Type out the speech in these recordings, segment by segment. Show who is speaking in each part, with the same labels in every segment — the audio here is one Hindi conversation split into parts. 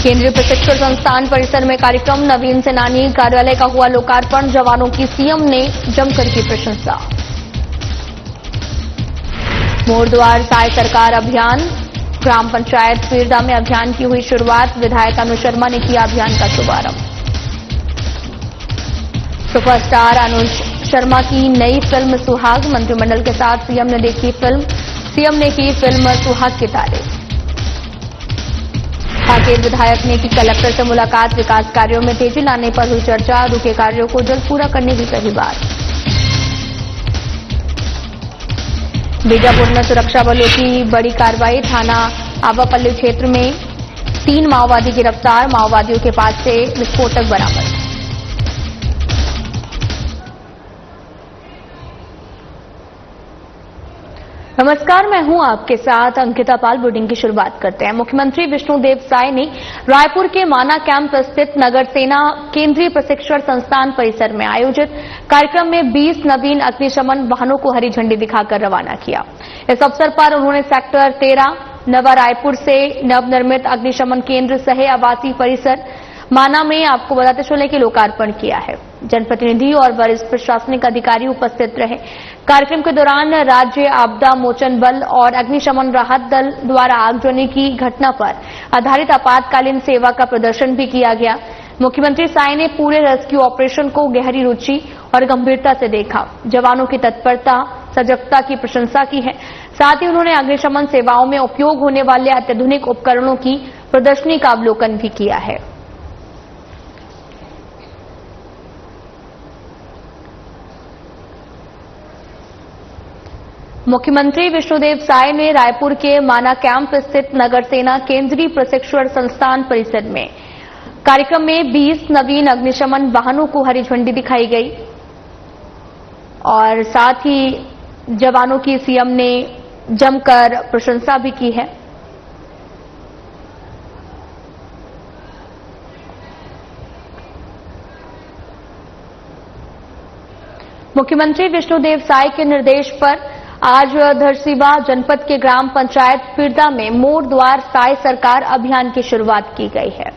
Speaker 1: केंद्रीय प्रशिक्षण संस्थान परिसर में कार्यक्रम, नवीन सेनानी कार्यालय का हुआ लोकार्पण, जवानों की सीएम ने जमकर की प्रशंसा। मोर द्वार साय सरकार अभियान, ग्राम पंचायत पीरदा में अभियान की हुई शुरुआत, विधायक अनुज शर्मा ने किया अभियान का शुभारंभ। सुपरस्टार अनुज शर्मा की नई फिल्म सुहाग, मंत्रिमंडल के साथ सीएम ने देखी फिल्म, सीएम ने की फिल्म सुहाग की तारीफ। कांकेर विधायक ने की कलेक्टर से मुलाकात, विकास कार्यों में तेजी लाने पर हुई चर्चा, रुके कार्यों को जल्द पूरा करने की कही बात। बीजापुर में सुरक्षा बलों की बड़ी कार्रवाई, थाना आवापल्ली क्षेत्र में 3 माओवादी गिरफ्तार, माओवादियों के पास से विस्फोटक बरामद। नमस्कार, मैं हूं आपके साथ अंकिता पाल। बुलेटिन की शुरुआत करते हैं। मुख्यमंत्री विष्णुदेव साय ने रायपुर के माना कैंप स्थित नगर सेना केंद्रीय प्रशिक्षण संस्थान परिसर में आयोजित कार्यक्रम में 20 नवीन अग्निशमन वाहनों को हरी झंडी दिखाकर रवाना किया। इस अवसर पर उन्होंने सेक्टर 13 नवा रायपुर से नवनिर्मित अग्निशमन केंद्र सह आवासीय परिसर माना में आपको बताते चले कि लोकार्पण किया है। जनप्रतिनिधि और वरिष्ठ प्रशासनिक अधिकारी उपस्थित रहे। कार्यक्रम के दौरान राज्य आपदा मोचन बल और अग्निशमन राहत दल द्वारा आगजनी की घटना पर आधारित आपातकालीन सेवा का प्रदर्शन भी किया गया। मुख्यमंत्री साय ने पूरे रेस्क्यू ऑपरेशन को गहरी रुचि और गंभीरता से देखा। जवानों की तत्परता, सजगता की प्रशंसा की है। साथ ही उन्होंने अग्निशमन सेवाओं में उपयोग होने वाले अत्याधुनिक उपकरणों की प्रदर्शनी का अवलोकन भी किया है। मुख्यमंत्री विष्णुदेव साय ने रायपुर के माना कैंप स्थित नगर सेना केंद्रीय प्रशिक्षण संस्थान परिसर में कार्यक्रम में 20 नवीन अग्निशमन वाहनों को हरी झंडी दिखाई गई और साथ ही जवानों की सीएम ने जमकर प्रशंसा भी की है। मुख्यमंत्री विष्णुदेव साय के निर्देश पर आज धरसीवा जनपद के ग्राम पंचायत पीरदा में मोर द्वार साय सरकार अभियान की शुरुआत की गई है।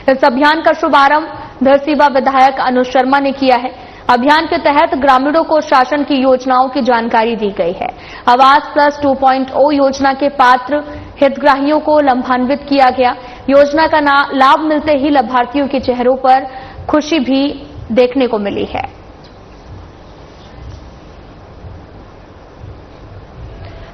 Speaker 1: इस अभियान का शुभारंभ धरसीवा विधायक अनुज शर्मा ने किया है। अभियान के तहत ग्रामीणों को शासन की योजनाओं की जानकारी दी गई है। आवास प्लस 2.0 योजना के पात्र हितग्राहियों को लाभान्वित किया गया। योजना का लाभ मिलते ही लाभार्थियों के चेहरों पर खुशी भी देखने को मिली है।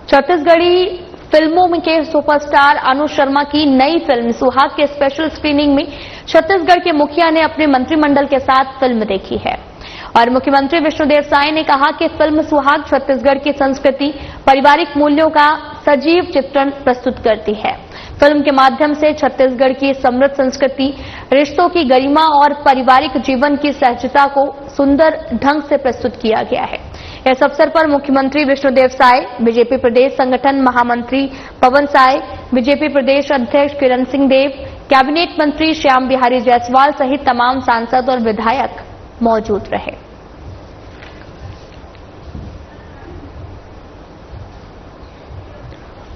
Speaker 1: छत्तीसगढ़ी फिल्मों के सुपरस्टार अनुज शर्मा की नई फिल्म सुहाग के स्पेशल स्क्रीनिंग में छत्तीसगढ़ के मुखिया ने अपने मंत्रिमंडल के साथ फिल्म देखी है और मुख्यमंत्री विष्णुदेव साय ने कहा कि फिल्म सुहाग छत्तीसगढ़ की संस्कृति, पारिवारिक मूल्यों का सजीव चित्रण प्रस्तुत करती है। फिल्म के माध्यम से छत्तीसगढ़ की समृद्ध संस्कृति, रिश्तों की गरिमा और पारिवारिक जीवन की सहजता को सुंदर ढंग से प्रस्तुत किया गया है। इस अवसर पर मुख्यमंत्री विष्णुदेव साय, बीजेपी प्रदेश संगठन महामंत्री पवन साय, बीजेपी प्रदेश अध्यक्ष किरण सिंह देव, कैबिनेट मंत्री श्याम बिहारी जायसवाल सहित तमाम सांसद और विधायक मौजूद रहे।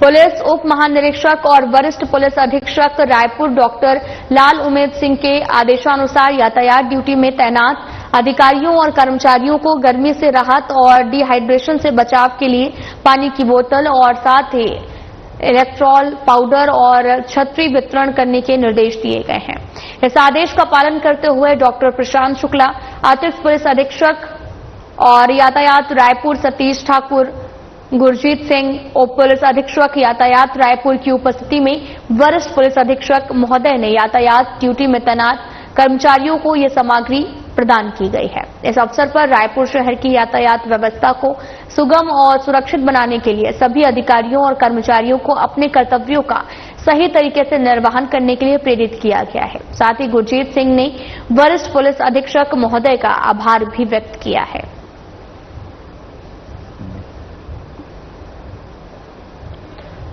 Speaker 1: पुलिस उप महानिरीक्षक और वरिष्ठ पुलिस अधीक्षक रायपुर डॉक्टर लाल उमेद सिंह के आदेशानुसार यातायात ड्यूटी में तैनात अधिकारियों और कर्मचारियों को गर्मी से राहत और डिहाइड्रेशन से बचाव के लिए पानी की बोतल और साथ ही इलेक्ट्रॉल पाउडर और छतरी वितरण करने के निर्देश दिए गए हैं। इस आदेश का पालन करते हुए डॉक्टर प्रशांत शुक्ला, अतिरिक्त पुलिस अधीक्षक और यातायात रायपुर सतीश ठाकुर, गुरजीत सिंह, उप पुलिस अधीक्षक यातायात रायपुर की उपस्थिति में वरिष्ठ पुलिस अधीक्षक महोदय ने यातायात ड्यूटी में तैनात कर्मचारियों को ये सामग्री प्रदान की गई है। इस अवसर पर रायपुर शहर की यातायात व्यवस्था को सुगम और सुरक्षित बनाने के लिए सभी अधिकारियों और कर्मचारियों को अपने कर्तव्यों का सही तरीके से निर्वहन करने के लिए प्रेरित किया गया है। साथ ही गुरजीत सिंह ने वरिष्ठ पुलिस अधीक्षक महोदय का आभार भी व्यक्त किया है।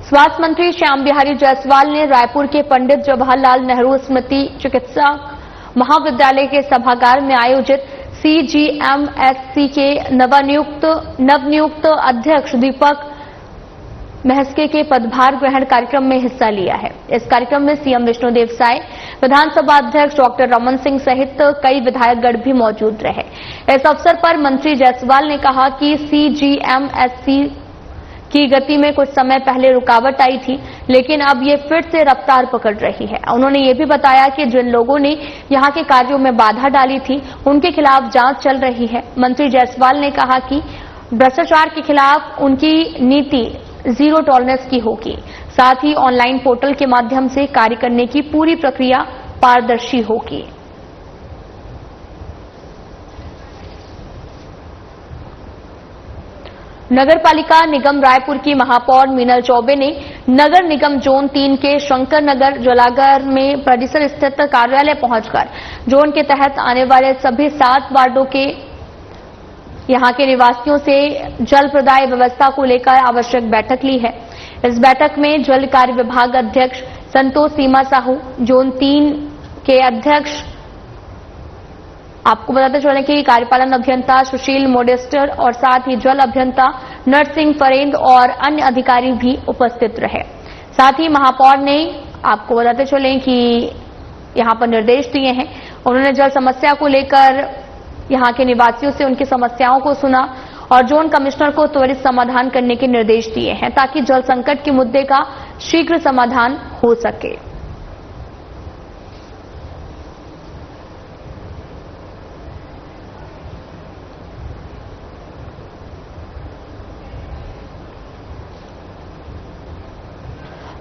Speaker 1: स्वास्थ्य मंत्री श्याम बिहारी जायसवाल ने रायपुर के पंडित जवाहरलाल नेहरू स्मृति चिकित्सा महाविद्यालय के सभागार में आयोजित सीजीएमएससी के नवनियुक्त अध्यक्ष दीपक महस्के के पदभार ग्रहण कार्यक्रम में हिस्सा लिया है। इस कार्यक्रम में सीएम विष्णुदेव साय, विधानसभा अध्यक्ष डॉक्टर रमन सिंह सहित कई विधायकगण भी मौजूद रहे। इस अवसर पर मंत्री जायसवाल ने कहा कि CGMSC की गति में कुछ समय पहले रुकावट आई थी, लेकिन अब ये फिर से रफ्तार पकड़ रही है। उन्होंने ये भी बताया कि जिन लोगों ने यहां के कार्यों में बाधा डाली थी, उनके खिलाफ जांच चल रही है। मंत्री जायसवाल ने कहा कि भ्रष्टाचार के खिलाफ उनकी नीति जीरो टॉलरेंस की होगी। साथ ही ऑनलाइन पोर्टल के माध्यम से कार्य करने की पूरी प्रक्रिया पारदर्शी होगी। नगर पालिका निगम रायपुर की महापौर मीनल चौबे ने नगर निगम जोन 3 के शंकर नगर जलागर में परिसर स्थित कार्यालय पहुंचकर जोन के तहत आने वाले सभी 7 वार्डों के यहां के निवासियों से जल प्रदाय व्यवस्था को लेकर आवश्यक बैठक ली है। इस बैठक में जल कार्य विभाग अध्यक्ष संतोष सीमा साहू, जोन 3 के अध्यक्ष आपको बताते चलें कि कार्यपालन अभियंता सुशील मोडेस्टर और साथ ही जल अभियंता नरसिंह फरेंद और अन्य अधिकारी भी उपस्थित रहे। साथ ही महापौर ने आपको बताते चलें कि यहां पर निर्देश दिए हैं। उन्होंने जल समस्या को लेकर यहां के निवासियों से उनकी समस्याओं को सुना और जोन कमिश्नर को त्वरित समाधान करने के निर्देश दिए हैं ताकि जल संकट के मुद्दे का शीघ्र समाधान हो सके।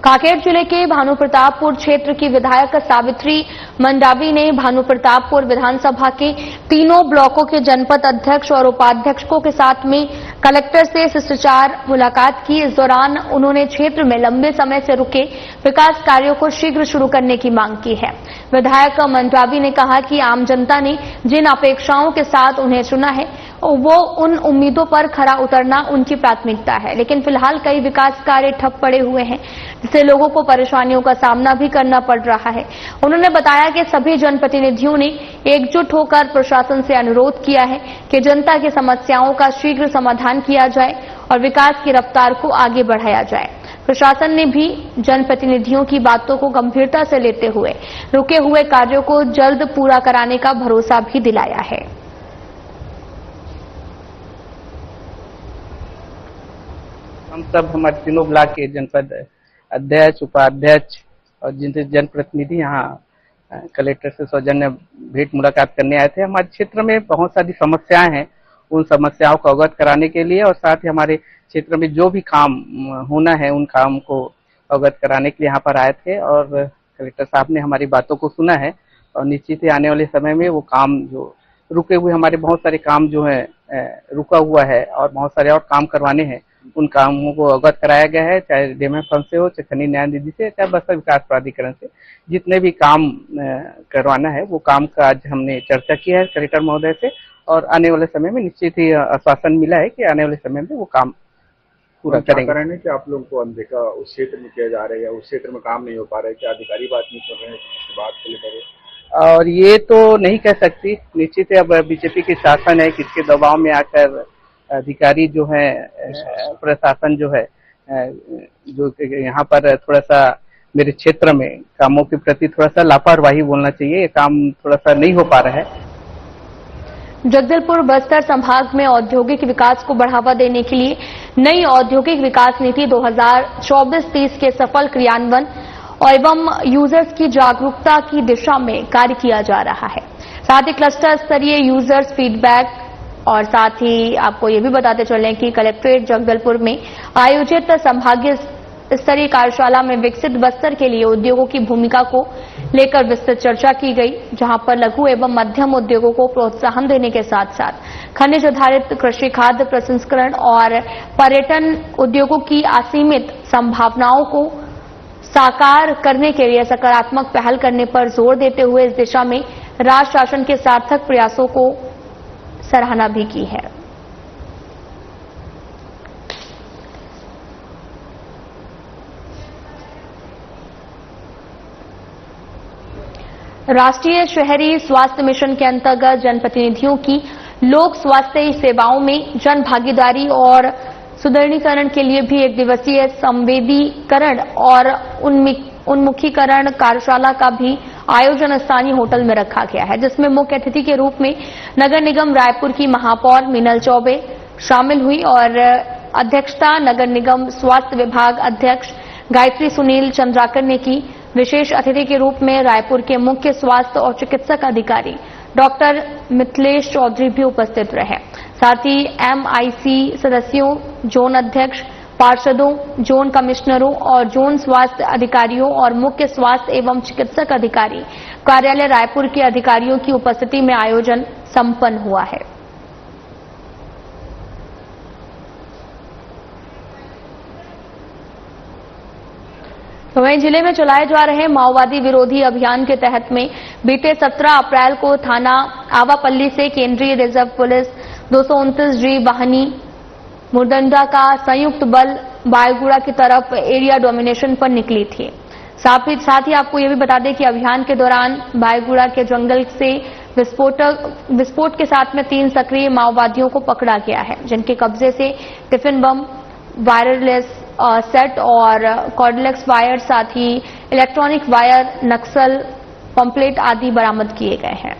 Speaker 1: कांकेर जिले के भानुप्रतापपुर क्षेत्र की विधायक सावित्री मंडावी ने भानुप्रतापपुर विधानसभा के तीनों ब्लॉकों के जनपद अध्यक्ष और उपाध्यक्षों के साथ में कलेक्टर से शिष्टाचार मुलाकात की। इस दौरान उन्होंने क्षेत्र में लंबे समय से रुके विकास कार्यों को शीघ्र शुरू करने की मांग की है। विधायक मंडावी ने कहा कि आम जनता ने जिन अपेक्षाओं के साथ उन्हें चुना है, वो उन उम्मीदों पर खरा उतरना उनकी प्राथमिकता है, लेकिन फिलहाल कई विकास कार्य ठप पड़े हुए हैं, जिससे लोगों को परेशानियों का सामना भी करना पड़ रहा है। उन्होंने बताया कि सभी जनप्रतिनिधियों ने एकजुट होकर प्रशासन से अनुरोध किया है कि जनता की समस्याओं का शीघ्र समाधान किया जाए और विकास की रफ्तार को आगे बढ़ाया जाए। प्रशासन ने भी जनप्रतिनिधियों की बातों को गंभीरता से लेते हुए रुके हुए कार्यों को जल्द पूरा कराने का भरोसा भी दिलाया है।
Speaker 2: हम सब हमारे तीनों ब्लॉक के जनपद अध्यक्ष, उपाध्यक्ष और जिनसे जनप्रतिनिधि यहाँ कलेक्टर से सौजन्य भेंट मुलाकात करने आए थे। हमारे क्षेत्र में बहुत सारी समस्याएं हैं, उन समस्याओं को अवगत कराने के लिए और साथ ही हमारे क्षेत्र में जो भी काम होना है उन काम को अवगत कराने के लिए यहाँ पर आए थे और कलेक्टर साहब ने हमारी बातों को सुना है और निश्चित ही आने वाले समय में वो काम जो रुके हुए हमारे बहुत सारे काम जो है रुका हुआ है और बहुत सारे और काम करवाने हैं, उन कामों को अवगत कराया गया है, चाहे डीएमएफ फंड से हो, चाहे खनिज न्याय निधि से, चाहे बस्तर विकास प्राधिकरण से। जितने भी काम करवाना है वो काम का आज हमने चर्चा की है कलेक्टर महोदय से और आने वाले समय में निश्चित ही आश्वासन मिला है कि आने वाले समय में वो काम पूरा करेंगे।
Speaker 3: कि आप लोगों को अनदेखा उस क्षेत्र में किया जा रहा है, उस क्षेत्र में काम नहीं हो पा रहा है, क्या अधिकारी बात नहीं कर रहे हैं, बात को लेकर?
Speaker 2: और ये तो नहीं कह सकती, निश्चित है अब बीजेपी की शासन है, किसके दबाव में आकर अधिकारी जो है, प्रशासन जो है, जो यहाँ पर थोड़ा सा मेरे क्षेत्र में कामों के प्रति थोड़ा सा लापरवाही बोलना चाहिए, ये काम थोड़ा सा नहीं हो पा रहा है।
Speaker 1: जगदलपुर बस्तर संभाग में औद्योगिक विकास को बढ़ावा देने के लिए नई औद्योगिक विकास नीति 2024-30 के सफल क्रियान्वयन एवं यूजर्स की जागरूकता की दिशा में कार्य किया जा रहा है। साथ ही क्लस्टर स्तरीय यूजर्स फीडबैक और साथ ही आपको ये भी बताते चलें कि कलेक्ट्रेट जगदलपुर में आयोजित संभागीय स्तरीय कार्यशाला में विकसित बस्तर के लिए उद्योगों की भूमिका को लेकर विस्तृत चर्चा की गई, जहां पर लघु एवं मध्यम उद्योगों को प्रोत्साहन देने के साथ साथ खनिज आधारित कृषि, खाद्य प्रसंस्करण और पर्यटन उद्योगों की असीमित संभावनाओं को साकार करने के लिए सकारात्मक पहल करने पर जोर देते हुए इस दिशा में राज्य शासन के सार्थक प्रयासों को सराहना भी की है। राष्ट्रीय शहरी स्वास्थ्य मिशन के अंतर्गत जनप्रतिनिधियों की लोक स्वास्थ्य सेवाओं में जन भागीदारी और सुदृढ़ीकरण के लिए भी 1 दिवसीय संवेदीकरण और उन्मुखीकरण कार्यशाला का भी आयोजन स्थानीय होटल में रखा गया है, जिसमें मुख्य अतिथि के रूप में नगर निगम रायपुर की महापौर मीनल चौबे शामिल हुई और अध्यक्षता नगर निगम स्वास्थ्य विभाग अध्यक्ष गायत्री सुनील चंद्राकर ने की। विशेष अतिथि के रूप में रायपुर के मुख्य स्वास्थ्य और चिकित्सक अधिकारी डॉक्टर मिथिलेश चौधरी भी उपस्थित रहे। साथ ही MIC सदस्यों, जोन अध्यक्ष, पार्षदों, जोन कमिश्नरों और जोन स्वास्थ्य अधिकारियों और मुख्य स्वास्थ्य एवं चिकित्सक अधिकारी कार्यालय रायपुर के अधिकारियों की उपस्थिति में आयोजन संपन्न हुआ है। तो वहीं जिले में चलाए जा रहे माओवादी विरोधी अभियान के तहत में बीते 17 अप्रैल को थाना आवापल्ली से केंद्रीय रिजर्व पुलिस 229G वाहिनी मुरदंडा का संयुक्त बल बायगुड़ा की तरफ एरिया डोमिनेशन पर निकली थी। साथ ही आपको यह भी बता दें कि अभियान के दौरान बायगुड़ा के जंगल से विस्फोट के साथ में 3 सक्रिय माओवादियों को पकड़ा गया है, जिनके कब्जे से टिफिन बम, वायरलेस सेट और कॉर्डलेक्स वायर, साथ ही इलेक्ट्रॉनिक वायर, नक्सल पंपलेट आदि बरामद किए गए हैं।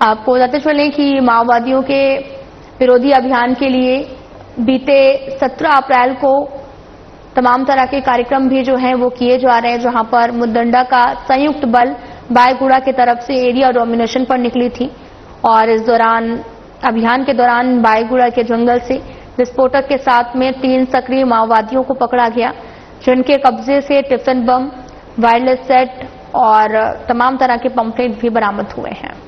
Speaker 1: आपको बताते चले कि माओवादियों के विरोधी अभियान के लिए बीते 17 अप्रैल को तमाम तरह के कार्यक्रम भी जो हैं वो किए जा रहे हैं, जहां पर मुरदंडा का संयुक्त बल बायगुड़ा की तरफ से एरिया डोमिनेशन पर निकली थी और इस दौरान अभियान के दौरान बायगुड़ा के जंगल से विस्फोटक के साथ में 3 सक्रिय माओवादियों को पकड़ा गया, जिनके कब्जे से टिफिन बम, वायरलेस सेट और तमाम तरह के पंपलेट भी बरामद हुए हैं।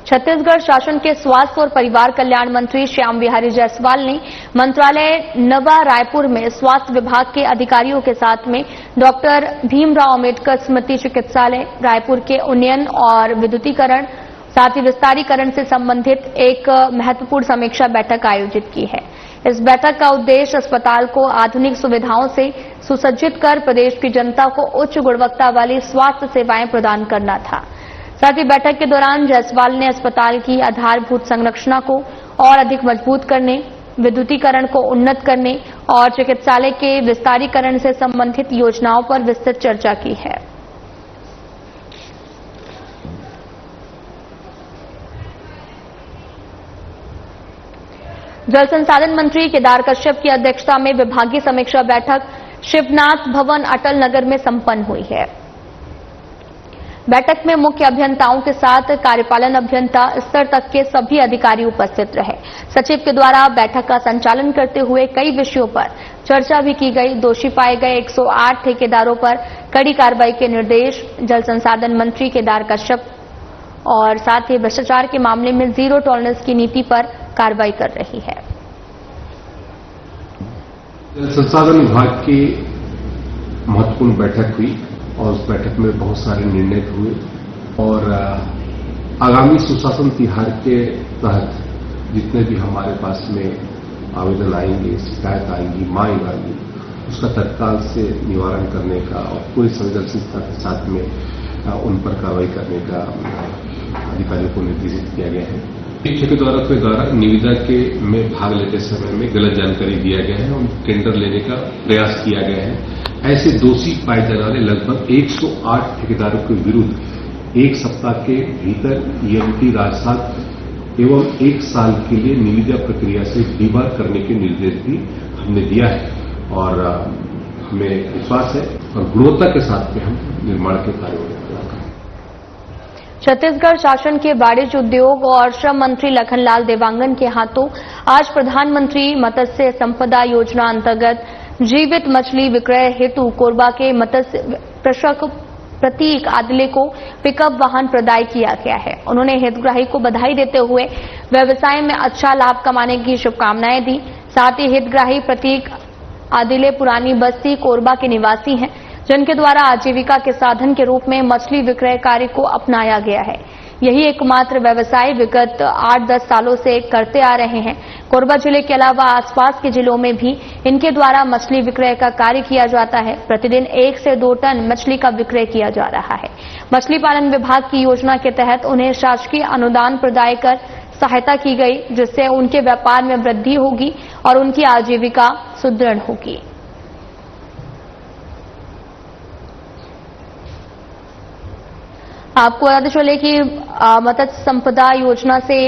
Speaker 1: छत्तीसगढ़ शासन के स्वास्थ्य और परिवार कल्याण मंत्री श्याम बिहारी जायसवाल ने मंत्रालय नवा रायपुर में स्वास्थ्य विभाग के अधिकारियों के साथ में डॉक्टर भीमराव अंबेडकर स्मृति चिकित्सालय रायपुर के उन्नयन और विद्युतीकरण, साथ ही विस्तारीकरण से संबंधित एक महत्वपूर्ण समीक्षा बैठक आयोजित की है। इस बैठक का उद्देश्य अस्पताल को आधुनिक सुविधाओं से सुसज्जित कर प्रदेश की जनता को उच्च गुणवत्ता वाली स्वास्थ्य सेवाएं प्रदान करना था। साथ ही बैठक के दौरान जायसवाल ने अस्पताल की आधारभूत संरचना को और अधिक मजबूत करने, विद्युतीकरण को उन्नत करने और चिकित्सालय के विस्तारीकरण से संबंधित योजनाओं पर विस्तृत चर्चा की है। जल संसाधन मंत्री केदार कश्यप की अध्यक्षता में विभागीय समीक्षा बैठक शिवनाथ भवन अटल नगर में संपन्न हुई है। बैठक में मुख्य अभियंताओं के साथ कार्यपालन अभियंता स्तर तक के सभी अधिकारी उपस्थित रहे। सचिव के द्वारा बैठक का संचालन करते हुए कई विषयों पर चर्चा भी की गई। दोषी पाए गए 108 ठेकेदारों पर कड़ी कार्रवाई के निर्देश जल संसाधन मंत्री केदार कश्यप और साथ ही भ्रष्टाचार के मामले में जीरो टॉलरेंस की नीति पर कार्रवाई कर रही है।
Speaker 4: जल संसाधन विभाग की महत्वपूर्ण बैठक हुई और उस बैठक में बहुत सारे निर्णय हुए और आगामी सुशासन तिहार के तहत जितने भी हमारे पास में आवेदन आएंगे, शिकायत आएंगी, मांग आएंगी, उसका तत्काल से निवारण करने का और पूरी संवेदनशीलता के साथ में उन पर कार्रवाई करने का अधिकारियों को निर्देशित किया गया है। ठेकेदारों के द्वारा निविदा के में भाग लेते समय में गलत जानकारी दिया गया है और टेंडर लेने का प्रयास किया गया है। ऐसे दोषी पाए जाने वाले लगभग 108 ठेकेदारों के विरुद्ध 1 सप्ताह के भीतर EMT राजसात एवं 1 साल के लिए निविदा प्रक्रिया से डिबार करने के निर्देश भी हमने दिया है और हमें विश्वास है और गुणवत्ता के साथ में हम निर्माण के कार्यों में
Speaker 1: छत्तीसगढ़ शासन के वाणिज्य उद्योग और श्रम मंत्री लखनलाल देवांगन के हाथों आज प्रधानमंत्री मत्स्य संपदा योजना अंतर्गत जीवित मछली विक्रय हेतु कोरबा के मत्स्य कृषक प्रतीक आदले को पिकअप वाहन प्रदाय किया गया है। उन्होंने हितग्राही को बधाई देते हुए व्यवसाय में अच्छा लाभ कमाने की शुभकामनाएं दी। साथ ही हितग्राही प्रतीक आदिले पुरानी बस्ती कोरबा के निवासी हैं, जिनके द्वारा आजीविका के साधन के रूप में मछली विक्रय कार्य को अपनाया गया है। यही एकमात्र व्यवसाय विगत 8-10 सालों से करते आ रहे हैं। कोरबा जिले के अलावा आसपास के जिलों में भी इनके द्वारा मछली विक्रय का कार्य किया जाता है। प्रतिदिन 1 से 2 टन मछली का विक्रय किया जा रहा है। मछली पालन विभाग की योजना के तहत उन्हें शासकीय अनुदान प्रदान कर सहायता की गई, जिससे उनके व्यापार में वृद्धि होगी और उनकी आजीविका सुदृढ़ होगी। आपको बताते चले कि मत्स्य संपदा योजना से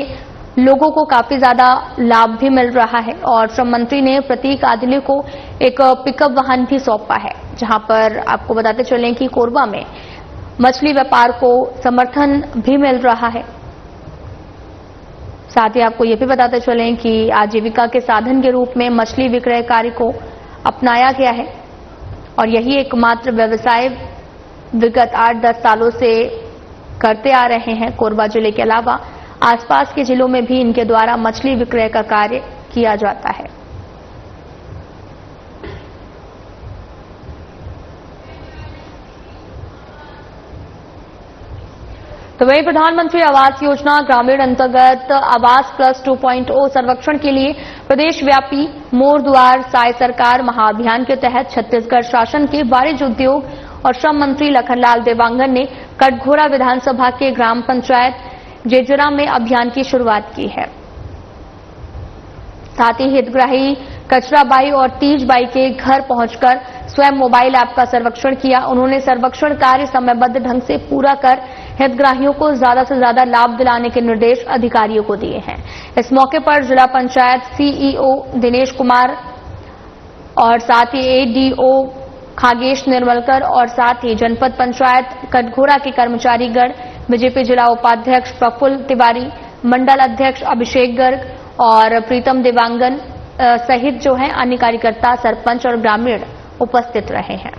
Speaker 1: लोगों को काफी ज्यादा लाभ भी मिल रहा है और श्रम मंत्री ने प्रतीक आदिले को एक पिकअप वाहन भी सौंपा है, जहां पर आपको बताते चलें कि कोरबा में मछली व्यापार को समर्थन भी मिल रहा है। साथ ही आपको यह भी बताते चलें कि आजीविका के साधन के रूप में मछली विक्रय कार्य को अपनाया गया है और यही एकमात्र व्यवसाय विगत 8-10 सालों से करते आ रहे हैं। कोरबा जिले के अलावा आसपास के जिलों में भी इनके द्वारा मछली विक्रय का कार्य किया जाता है। तो वहीं प्रधानमंत्री आवास योजना ग्रामीण अंतर्गत आवास प्लस 2.0 सर्वेक्षण के लिए प्रदेश व्यापी मोर द्वार साय सरकार महाअभियान के तहत छत्तीसगढ़ शासन के वाणिज्य उद्योग और श्रम मंत्री लखनलाल देवांगन ने कटघोरा विधानसभा के ग्राम पंचायत जेजरा में अभियान की शुरुआत की है। साथ ही हितग्राही कचराबाई और तीजबाई के घर पहुंचकर स्वयं मोबाइल ऐप का सर्वेक्षण किया। उन्होंने सर्वेक्षण कार्य समयबद्ध ढंग से पूरा कर हितग्राहियों को ज्यादा से ज्यादा लाभ दिलाने के निर्देश अधिकारियों को दिए हैं। इस मौके पर जिला पंचायत सीईओ दिनेश कुमार और साथ ही एडीओ खागेश निर्मलकर और साथ ही जनपद पंचायत कटघोरा के कर्मचारीगण, बीजेपी जिला उपाध्यक्ष प्रफुल्ल तिवारी, मंडल अध्यक्ष अभिषेक गर्ग और प्रीतम देवांगन सहित जो है अन्य कार्यकर्ता, सरपंच और ग्रामीण उपस्थित रहे हैं।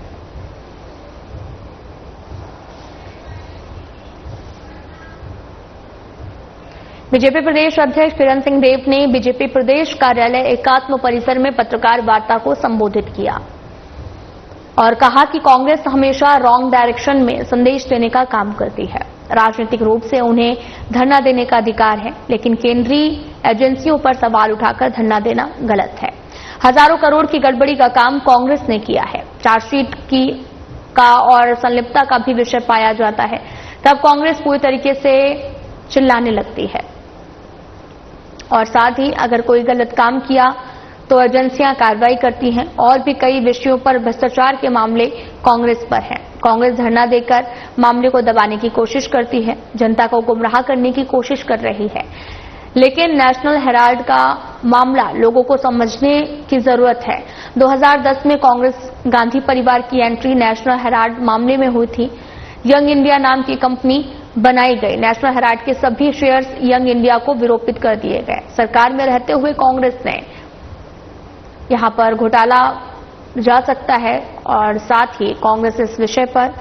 Speaker 1: बीजेपी प्रदेश अध्यक्ष किरण सिंह देव ने बीजेपी प्रदेश कार्यालय एकात्म परिसर में पत्रकार वार्ता को संबोधित किया और कहा कि कांग्रेस हमेशा रॉन्ग डायरेक्शन में संदेश देने का काम करती है। राजनीतिक रूप से उन्हें धरना देने का अधिकार है, लेकिन केंद्रीय एजेंसियों पर सवाल उठाकर धरना देना गलत है। हजारों करोड़ की गड़बड़ी का काम कांग्रेस ने किया है। चार्जशीट का और संलिप्तता का भी विषय पाया जाता है, तब कांग्रेस पूरी तरीके से चिल्लाने लगती है और साथ ही अगर कोई गलत काम किया तो एजेंसियां कार्रवाई करती हैं और भी कई विषयों पर भ्रष्टाचार के मामले कांग्रेस पर हैं। कांग्रेस धरना देकर मामले को दबाने की कोशिश करती है, जनता को गुमराह करने की कोशिश कर रही है। लेकिन नेशनल हेराल्ड का मामला लोगों को समझने की जरूरत है। 2010 में कांग्रेस गांधी परिवार की एंट्री नेशनल हेराल्ड मामले में हुई थी। यंग इंडिया नाम की कंपनी बनाई गई। नेशनल हेराल्ड के सभी शेयर्स यंग इंडिया को विरोपित कर दिए गए। सरकार में रहते हुए कांग्रेस ने यहां पर घोटाला जा सकता है और साथ ही कांग्रेस इस विषय पर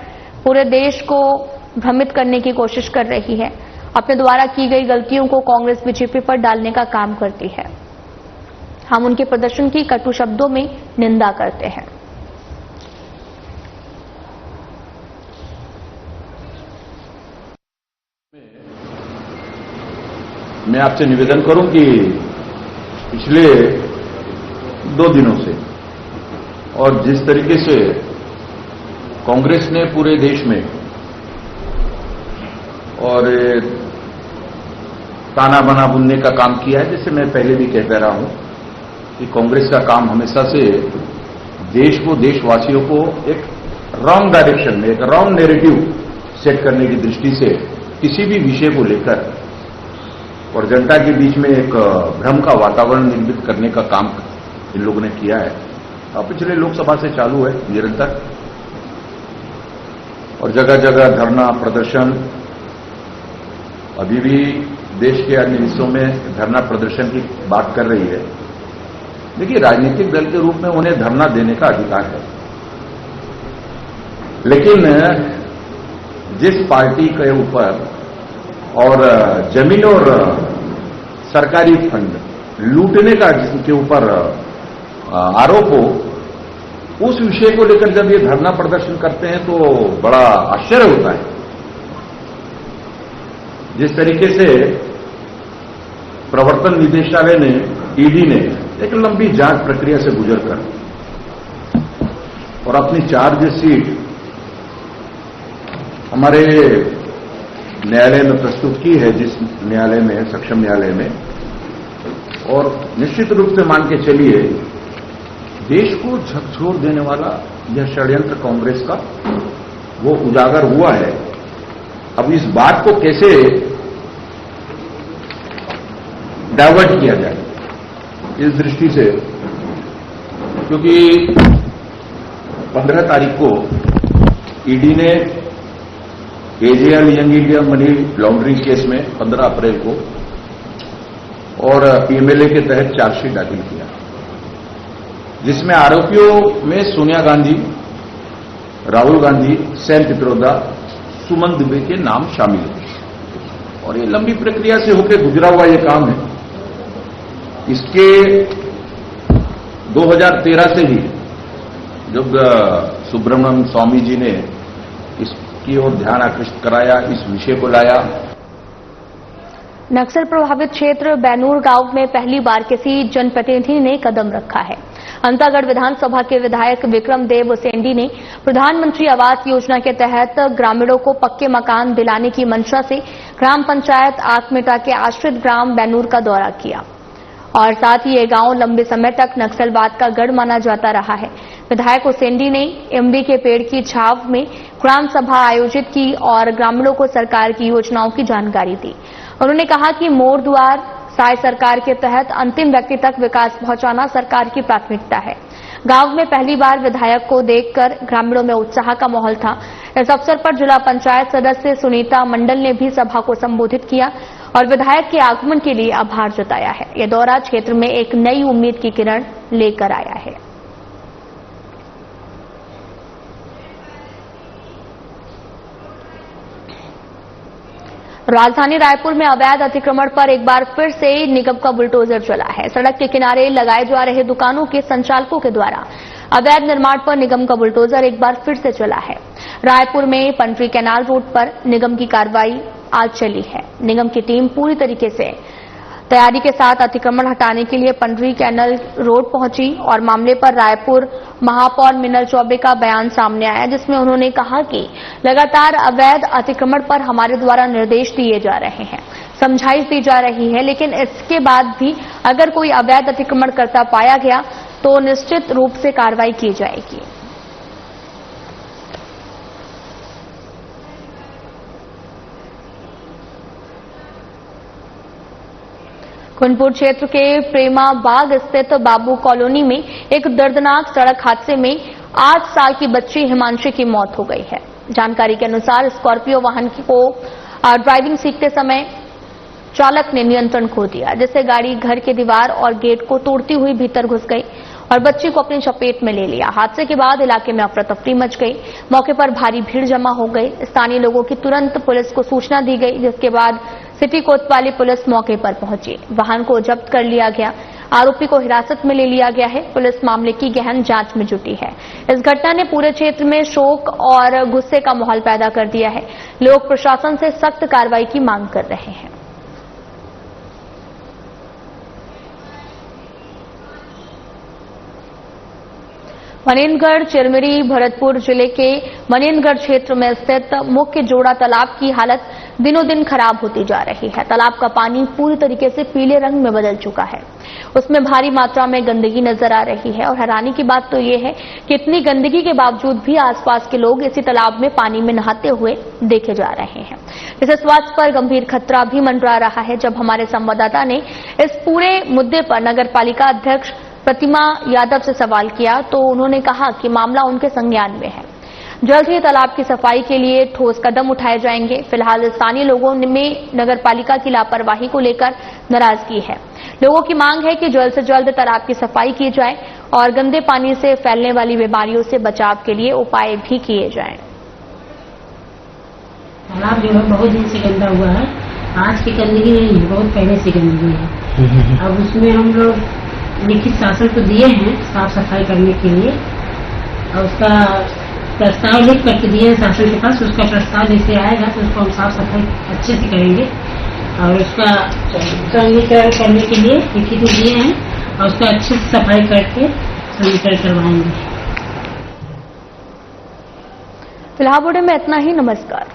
Speaker 1: पूरे देश को भ्रमित करने की कोशिश कर रही है। अपने द्वारा की गई गलतियों को कांग्रेस बीजेपी पर डालने का काम करती है। हम उनके प्रदर्शन की कटु शब्दों में निंदा करते हैं।
Speaker 5: मैं आपसे निवेदन करूं कि पिछले 2 दिनों से और जिस तरीके से कांग्रेस ने पूरे देश में और ताना बना बुनने का काम किया है, जैसे मैं पहले भी कहता रहा हूं कि कांग्रेस का काम हमेशा से देश को, देशवासियों को एक रॉन्ग डायरेक्शन में, एक रॉन्ग नैरेटिव सेट करने की दृष्टि से किसी भी विषय को लेकर और जनता के बीच में एक भ्रम का वातावरण निर्मित करने का काम इन लोगों ने किया है। अब पिछले लोकसभा से चालू है निरंतर और जगह जगह धरना प्रदर्शन। अभी भी देश के अन्य हिस्सों में धरना प्रदर्शन की बात कर रही है। देखिए, राजनीतिक दल के रूप में उन्हें धरना देने का अधिकार है, लेकिन जिस पार्टी के ऊपर और जमीन और सरकारी फंड लूटने का जिसके ऊपर आरोप हो, उस विषय को लेकर जब ये धरना प्रदर्शन करते हैं तो बड़ा आश्चर्य होता है। जिस तरीके से प्रवर्तन निदेशालय ने, ईडी ने एक लंबी जांच प्रक्रिया से गुजरकर और अपनी चार्जशीट हमारे न्यायालय में प्रस्तुत की है, जिस न्यायालय में, सक्षम न्यायालय में, और निश्चित रूप से मान के चलिए देश को झकझोर देने वाला यह षड्यंत्र कांग्रेस का वो उजागर हुआ है। अब इस बात को कैसे डाइवर्ट किया जाए इस दृष्टि से, क्योंकि 15 तारीख को ईडी ने AJL young India money laundering case में 15 अप्रैल को और एमएलए के तहत चार्जशीट दाखिल किया, जिसमें आरोपियों में सोनिया गांधी, राहुल गांधी, सैम पित्रोदा, सुमन दुबे के नाम शामिल हैं। और ये लंबी प्रक्रिया से होकर गुजरा हुआ ये काम है। इसके 2013 से ही जब सुब्रमण्यम स्वामी जी ने इसकी ओर ध्यान आकृष्ट कराया, इस विषय को लाया।
Speaker 1: नक्सल प्रभावित क्षेत्र बैनूर गांव में पहली बार किसी जनप्रतिनिधि ने कदम रखा है। अंतागढ़ विधानसभा के विधायक विक्रम देव उसेंडी ने प्रधानमंत्री आवास योजना के तहत ग्रामीणों को पक्के मकान दिलाने की मंशा से ग्राम पंचायत आकमेटा के आश्रित ग्राम बैनूर का दौरा किया और साथ ही ये गांव लंबे समय तक नक्सलवाद का गढ़ माना जाता रहा है। विधायक उसेंडी ने इमली के पेड़ की छाव में ग्राम सभा आयोजित की और ग्रामीणों को सरकार की योजनाओं की जानकारी दी। उन्होंने कहा कि मोर द्वार साय सरकार के तहत अंतिम व्यक्ति तक विकास पहुंचाना सरकार की प्राथमिकता है। गांव में पहली बार विधायक को देखकर ग्रामीणों में उत्साह का माहौल था। इस अवसर पर जिला पंचायत सदस्य सुनीता मंडल ने भी सभा को संबोधित किया और विधायक के आगमन के लिए आभार जताया है। यह दौरा क्षेत्र में एक नई उम्मीद की किरण लेकर आया है। राजधानी रायपुर में अवैध अतिक्रमण पर एक बार फिर से निगम का बुलडोजर चला है। सड़क के किनारे लगाए जा रहे दुकानों के संचालकों के द्वारा अवैध निर्माण पर निगम का बुलडोजर एक बार फिर से चला है। रायपुर में पंडरी कैनाल रोड पर निगम की कार्रवाई आज चली है। निगम की टीम पूरी तरीके से तैयारी के साथ अतिक्रमण हटाने के लिए पंडरी कैनाल रोड पहुंची और मामले पर रायपुर महापौर मिनल चौबे का बयान सामने आया, जिसमें उन्होंने कहा कि लगातार अवैध अतिक्रमण पर हमारे द्वारा निर्देश दिए जा रहे हैं, समझाइश दी जा रही है, लेकिन इसके बाद भी अगर कोई अवैध अतिक्रमण करता पाया गया तो निश्चित रूप से कार्रवाई की जाएगी। कुनपुर क्षेत्र के प्रेमा बाग स्थित बाबू कॉलोनी में एक दर्दनाक सड़क हादसे में 8 साल की बच्ची हिमांशी की मौत हो गई है। जानकारी के अनुसार स्कॉर्पियो वाहन को ड्राइविंग सीखते समय चालक ने नियंत्रण खो दिया, जिससे गाड़ी घर के दीवार और गेट को तोड़ती हुई भीतर घुस गई और बच्ची को अपनी चपेट में ले लिया। हादसे के बाद इलाके में अफरा तफरी मच गई। मौके पर भारी भीड़ जमा हो गई। स्थानीय लोगों की तुरंत पुलिस को सूचना दी गई, जिसके बाद सिटी कोतवाली पुलिस मौके पर पहुंची। वाहन को जब्त कर लिया गया। आरोपी को हिरासत में ले लिया गया है। पुलिस मामले की गहन जांच में जुटी है। इस घटना ने पूरे क्षेत्र में शोक और गुस्से का माहौल पैदा कर दिया है। लोग प्रशासन से सख्त कार्रवाई की मांग कर रहे हैं। मनेनगढ़ चिरमिरी भरतपुर जिले के मनेनगढ़ क्षेत्र में स्थित मुख्य जोड़ा तालाब की हालत दिनों दिन खराब होती जा रही है। तालाब का पानी पूरी तरीके से पीले रंग में बदल चुका है। उसमें भारी मात्रा में गंदगी नजर आ रही है और हैरानी की बात तो ये है कि इतनी गंदगी के बावजूद भी आसपास के लोग इसी तालाब में पानी में नहाते हुए देखे जा रहे हैं। इससे स्वास्थ्य पर गंभीर खतरा भी मंडरा रहा है। जब हमारे संवाददाता ने इस पूरे मुद्दे पर नगर पालिका अध्यक्ष प्रतिमा यादव से सवाल किया तो उन्होंने कहा कि मामला उनके संज्ञान में है। जल्द ही तालाब की सफाई के लिए ठोस कदम उठाए जाएंगे। फिलहाल स्थानीय लोगों में नगर पालिका की लापरवाही को लेकर नाराजगी है। लोगों की मांग है कि जल्द से जल्द तालाब की सफाई की जाए और गंदे पानी से फैलने वाली बीमारियों से बचाव के लिए उपाय भी किए जाएं।
Speaker 6: तालाब जो है बहुत दिन से गंदा हुआ है। आज की गंदगी नहीं है, बहुत पहले से गंदगी है। अब उसमें हम लोग लिखित शासन तो दिए हैं साफ सफाई करने के लिए और उसका प्रस्ताव लिख करके दिए हैं शासन के पास। उसका प्रस्ताव जैसे आएगा तो उसको हम साफ सफाई अच्छे से करेंगे और उसका संगीकरण करने के लिए लिखित दिए हैं और उसका अच्छे से सफाई करके संगीकरण करवाएंगे।
Speaker 1: फिलहाल बुलेटिन में इतना ही। नमस्कार।